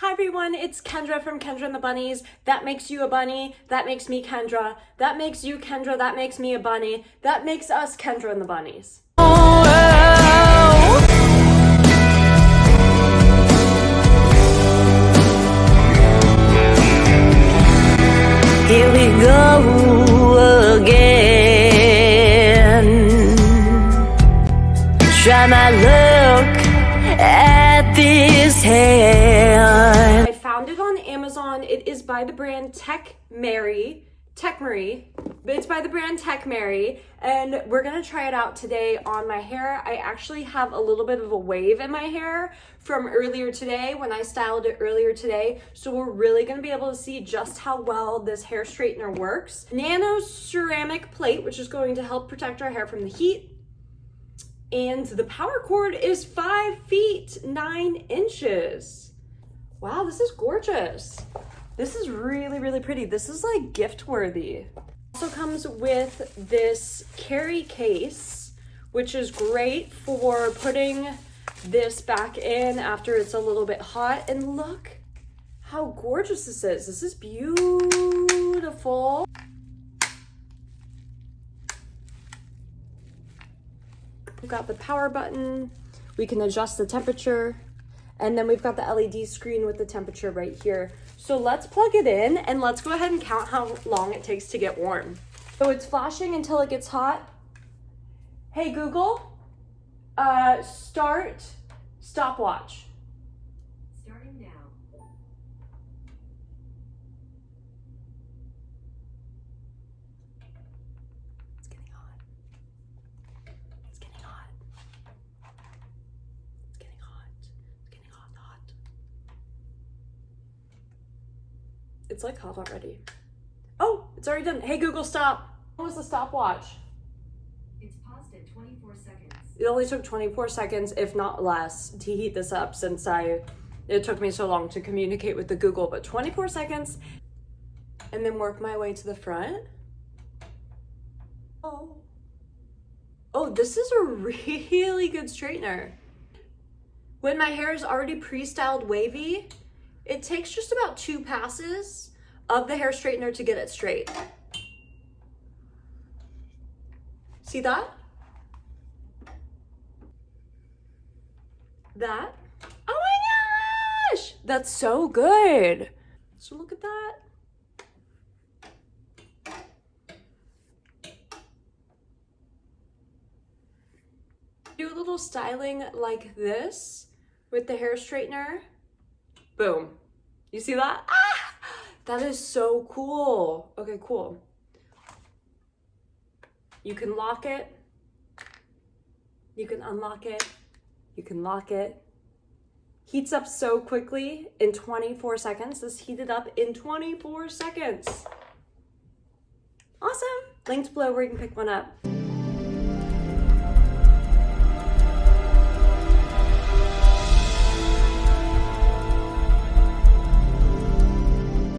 Hi everyone, it's Kendra from Kendra and the Bunnies. That makes you a bunny. That makes me Kendra. That makes you Kendra. That makes me a bunny. That makes us Kendra and the Bunnies. Here we go again. Try my luck at this hand. I found it on Amazon. It is by the brand Techmari. It's by the brand Techmari, and we're gonna try it out today on my hair. I actually have a little bit of a wave in my hair from earlier today when I styled it earlier today, so we're really gonna be able to see just how well this hair straightener works. Nano ceramic plate, which is going to help protect our hair from the heat. And the power cord is 5 feet 9 inches. Wow, this is gorgeous. This is really, really pretty. This is like gift worthy. Also comes with this carry case, which is great for putting this back in after it's a little bit hot. And look how gorgeous this is. This is beautiful. We've got the power button. We can adjust the temperature. And then we've got the LED screen with the temperature right here. So let's plug it in and let's go ahead and count how long it takes to get warm. So it's flashing until it gets hot. Hey Google, start stopwatch. Starting now. It's getting hot. It's getting hot. It's getting hot. It's getting hot. It's like hot already. Oh, it's already done. Hey Google, stop. What was the stopwatch? It's paused at 24 seconds. It only took 24 seconds, if not less, to heat this up since it took me so long to communicate with the Google, but 24 seconds. And then work my way to the front. Oh, this is a really good straightener. When my hair is already pre-styled wavy, it takes just about 2 passes of the hair straightener to get it straight. See that? That? Oh my gosh! That's so good. So look at that. Do a little styling like this with the hair straightener. Boom. You see that? Ah! That is so cool. Okay, cool. You can lock it. You can unlock it. You can lock it. Heats up so quickly in 24 seconds. This heated up in 24 seconds. Awesome. Linked below where you can pick one up.